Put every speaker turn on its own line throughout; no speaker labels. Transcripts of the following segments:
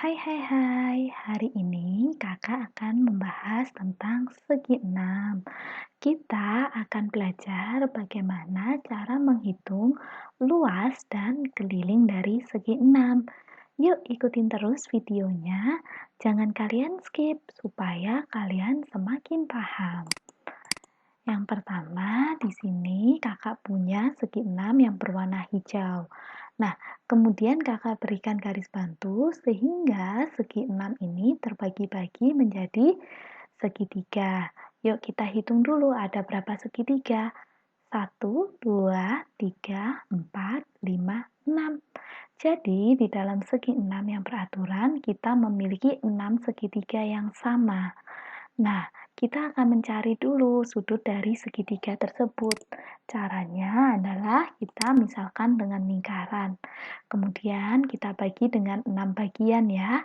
Hai, hari ini kakak akan membahas tentang segi enam. Kita akan belajar bagaimana cara menghitung luas dan keliling dari segi enam. Yuk ikutin terus videonya, jangan kalian skip supaya kalian semakin paham. Yang pertama, di sini kakak punya segi enam yang berwarna hijau. Nah, kemudian kakak berikan garis bantu sehingga segi enam ini terbagi-bagi menjadi segitiga. Yuk kita hitung dulu ada berapa segitiga. 1, 2, 3, 4, 5, 6. Jadi di dalam segi enam yang beraturan kita memiliki 6 segitiga yang sama. Nah, kita akan mencari dulu sudut dari segitiga tersebut. Caranya adalah kita misalkan dengan lingkaran. Kemudian kita bagi dengan 6 bagian ya.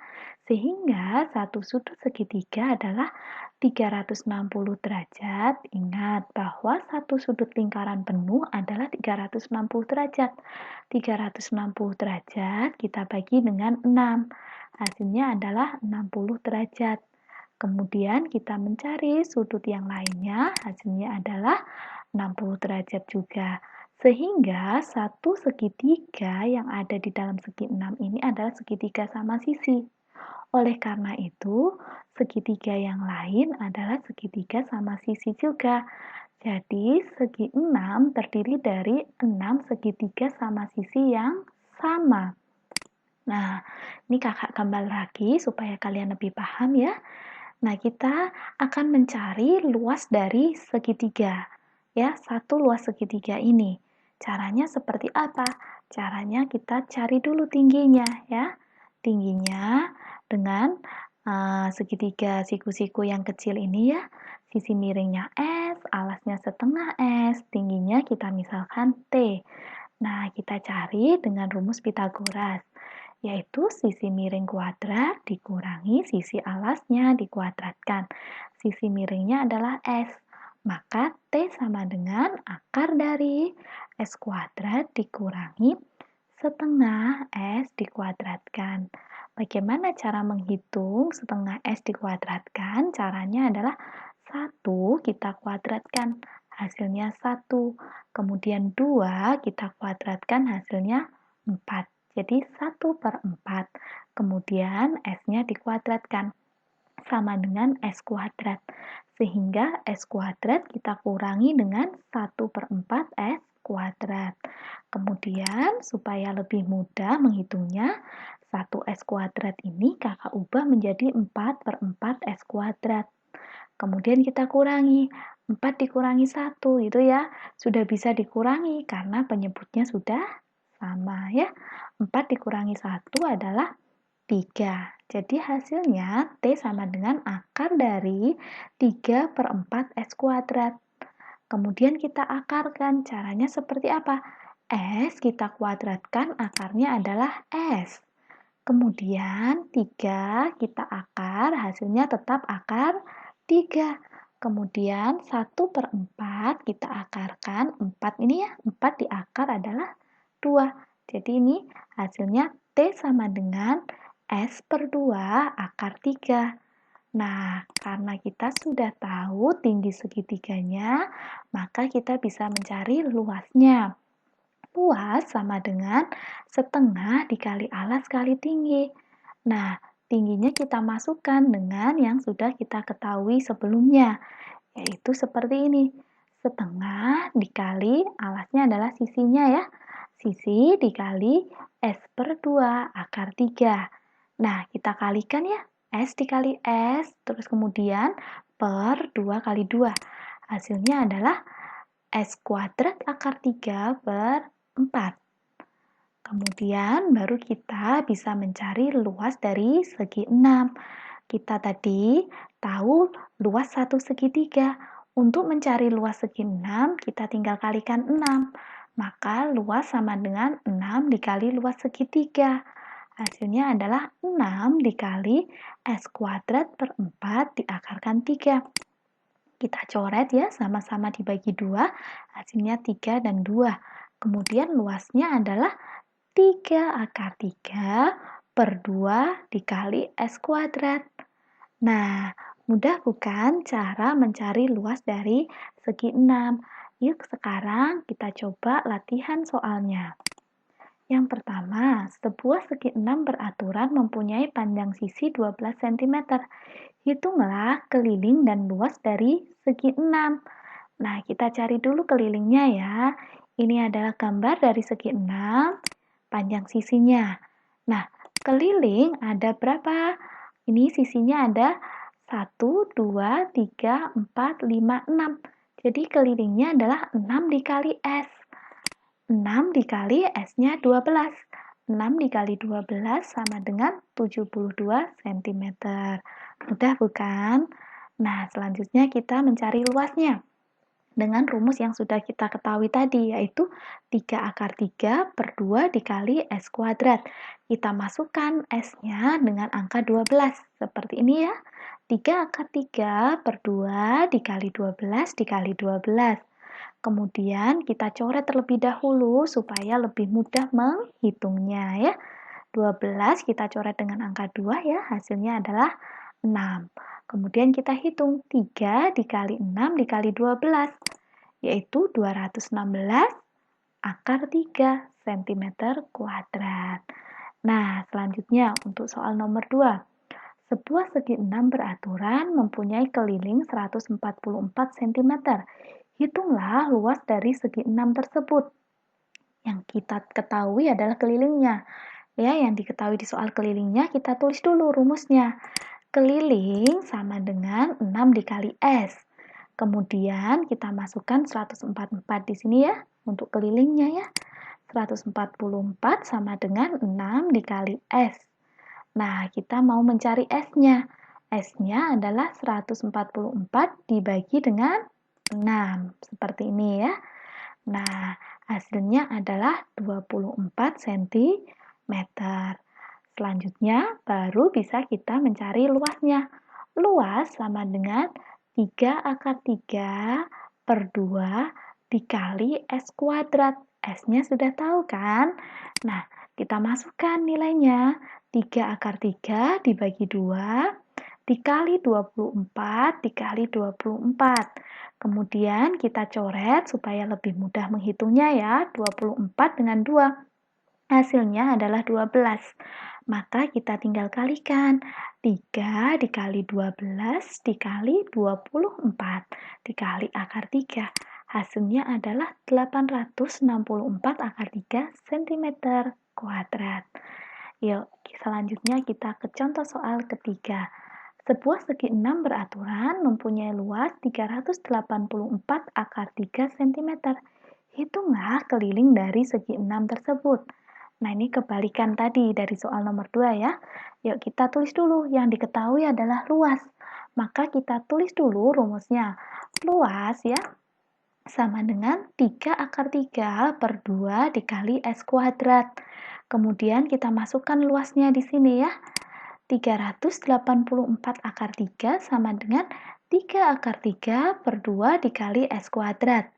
Sehingga satu sudut segitiga adalah 360 derajat. Ingat bahwa satu sudut lingkaran penuh adalah 360 derajat. 360 derajat kita bagi dengan 6. Hasilnya adalah 60 derajat. Kemudian kita mencari sudut yang lainnya, hasilnya adalah 60 derajat juga. Sehingga satu segitiga yang ada di dalam segi 6 ini adalah segitiga sama sisi. Oleh karena itu, segitiga yang lain adalah segitiga sama sisi juga. Jadi, segi 6 terdiri dari 6 segitiga sama sisi yang sama. Nah, ini kakak gambar lagi supaya kalian lebih paham ya. Nah, kita akan mencari luas dari segitiga. Ya, satu luas segitiga ini. Caranya seperti apa? Caranya kita cari dulu tingginya ya. Tingginya dengan segitiga siku-siku yang kecil ini ya. Sisi miringnya S, alasnya setengah S, tingginya kita misalkan T. Nah, kita cari dengan rumus Pythagoras, yaitu sisi miring kuadrat dikurangi sisi alasnya dikuadratkan. Sisi miringnya adalah S, maka T sama dengan akar dari S kuadrat dikurangi setengah S dikuadratkan. Bagaimana cara menghitung setengah S dikuadratkan? Caranya adalah 1 kita kuadratkan, hasilnya 1. Kemudian 2 kita kuadratkan, hasilnya 4. Jadi 1/4. Kemudian S-nya dikuadratkan, sama dengan S kuadrat. Sehingga S kuadrat kita kurangi dengan 1/4 S kuadrat. Kemudian supaya lebih mudah menghitungnya, 1S kuadrat ini kakak ubah menjadi 4/4 S kuadrat. Kemudian kita kurangi, 4 dikurangi 1 itu ya, sudah bisa dikurangi karena penyebutnya sudah sama ya. 4 dikurangi 1 adalah 3. Jadi hasilnya T sama dengan akar dari 3/4 S kuadrat. Kemudian kita akarkan, caranya seperti apa? S kita kuadratkan, akarnya adalah S. Kemudian 3 kita akar, hasilnya tetap akar 3. Kemudian 1/4 kita akarkan, 4 ini ya, 4 diakar adalah 2. Jadi ini hasilnya T sama dengan S/2 akar 3. Nah, karena kita sudah tahu tinggi segitiganya, maka kita bisa mencari luasnya. Luas sama dengan setengah dikali alas kali tinggi. Nah, tingginya kita masukkan dengan yang sudah kita ketahui sebelumnya, yaitu seperti ini. Setengah dikali alasnya adalah sisinya ya. Sisi dikali S/2 akar 3. Nah, kita kalikan ya. S dikali S, terus kemudian per 2 kali 2. Hasilnya adalah S kuadrat akar 3/4. Kemudian baru kita bisa mencari luas dari segi 6. Kita tadi tahu luas satu segitiga. Untuk mencari luas segi 6, kita tinggal kalikan 6. Maka luas sama dengan 6 dikali luas segitiga. Hasilnya adalah 6 dikali S kuadrat per 4 diakarkan 3. Kita coret ya, sama-sama dibagi 2, hasilnya 3 dan 2. Kemudian luasnya adalah 3 akar 3 per 2 dikali S kuadrat. Nah, mudah bukan cara mencari luas dari segi 6? Yuk sekarang kita coba latihan soalnya. Yang pertama, sebuah segi 6 beraturan mempunyai panjang sisi 12 cm. Hitunglah keliling dan luas dari segi 6. Nah, kita cari dulu kelilingnya ya. Ini adalah gambar dari segi 6, panjang sisinya. Nah, keliling ada berapa? Ini sisinya ada 1, 2, 3, 4, 5, 6. Jadi kelilingnya adalah 6 dikali S. 6 dikali S-nya 12. 6 dikali 12 sama dengan 72 cm. Mudah bukan? Nah, selanjutnya kita mencari luasnya dengan rumus yang sudah kita ketahui tadi, yaitu 3 akar 3 per 2 dikali S kuadrat. Kita masukkan S-nya dengan angka 12, seperti ini ya. 3 akar 3 per 2 dikali 12 dikali 12. Kemudian kita coret terlebih dahulu supaya lebih mudah menghitungnya ya. 12 kita coret dengan angka 2 ya, hasilnya adalah 6. Kemudian kita hitung 3 dikali 6 dikali 12, yaitu 216 akar 3 cm kuadrat. Nah, selanjutnya untuk soal nomor 2. Sebuah segi 6 beraturan mempunyai keliling 144 cm. Hitunglah luas dari segi 6 tersebut. Yang kita ketahui adalah kelilingnya. Ya, yang diketahui di soal kelilingnya kita tulis dulu rumusnya. Keliling sama dengan 6 dikali S. Kemudian kita masukkan 144 di sini ya, untuk kelilingnya ya. 144 sama dengan 6 dikali S. Nah, kita mau mencari S-nya. S-nya adalah 144 dibagi dengan 6. Seperti ini ya. Nah, hasilnya adalah 24 cm. Selanjutnya, baru bisa kita mencari luasnya. Luas sama dengan 3 akar 3 per 2 dikali S kuadrat. S-nya sudah tahu kan? Nah, kita masukkan nilainya. 3 akar 3 dibagi 2 dikali 24 dikali 24. Kemudian kita coret supaya lebih mudah menghitungnya ya. 24 dengan 2. Hasilnya adalah 12. Maka kita tinggal kalikan. 3 dikali 12 dikali 24 dikali akar 3. Hasilnya adalah 864 akar 3 cm kuadrat. Yuk, selanjutnya kita ke contoh soal ketiga. Sebuah segi 6 beraturan mempunyai luas 384 akar 3 cm. Hitunglah keliling dari segi 6 tersebut. Nah, ini kebalikan tadi dari soal nomor 2 ya. Yuk kita tulis dulu, yang diketahui adalah luas. Maka kita tulis dulu rumusnya. Luas ya, sama dengan 3 akar 3 per 2 dikali S kuadrat. Kemudian kita masukkan luasnya di sini ya. 384 akar 3 sama dengan 3 akar 3 per 2 dikali S kuadrat.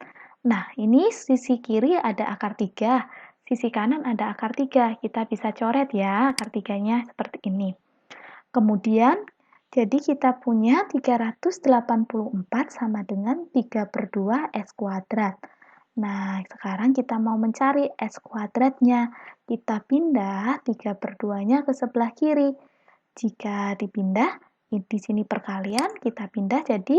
Nah, ini sisi kiri ada akar 3, sisi kanan ada akar 3. Kita bisa coret ya akar 3-nya seperti ini. Kemudian, jadi kita punya 384 sama dengan 3 per 2 S kuadrat. Nah, sekarang kita mau mencari S kuadratnya. Kita pindah 3 per 2-nya ke sebelah kiri. Jika dipindah, di sini perkalian, kita pindah jadi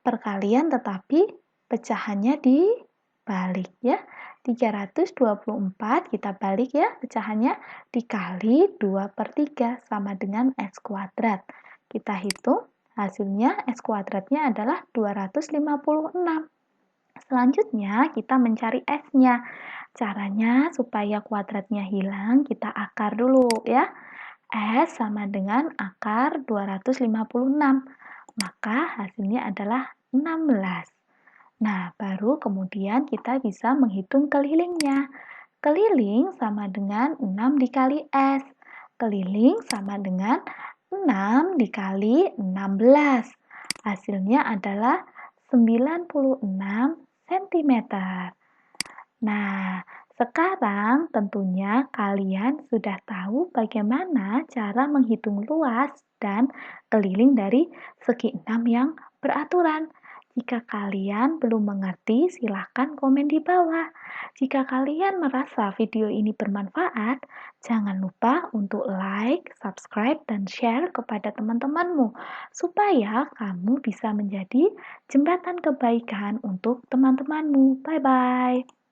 perkalian tetapi pecahannya dibalik ya. 324 kita balik ya, pecahannya dikali 2 per 3 sama dengan S kuadrat. Kita hitung, hasilnya S kuadratnya adalah 256. Selanjutnya kita mencari S-nya. Caranya supaya kuadratnya hilang, kita akar dulu ya. S sama dengan akar 256. Maka hasilnya adalah 16. Nah, baru kemudian kita bisa menghitung kelilingnya. Keliling sama dengan 6 dikali S. Keliling sama dengan 6 dikali 16. Hasilnya adalah 96 cm. Nah, Sekarang tentunya kalian sudah tahu bagaimana cara menghitung luas dan keliling dari segi enam yang beraturan. Jika kalian belum mengerti, silahkan komen di bawah. Jika kalian merasa video ini bermanfaat, jangan lupa untuk like, subscribe, dan share kepada teman-temanmu, supaya kamu bisa menjadi jembatan kebaikan untuk teman-temanmu. Bye-bye.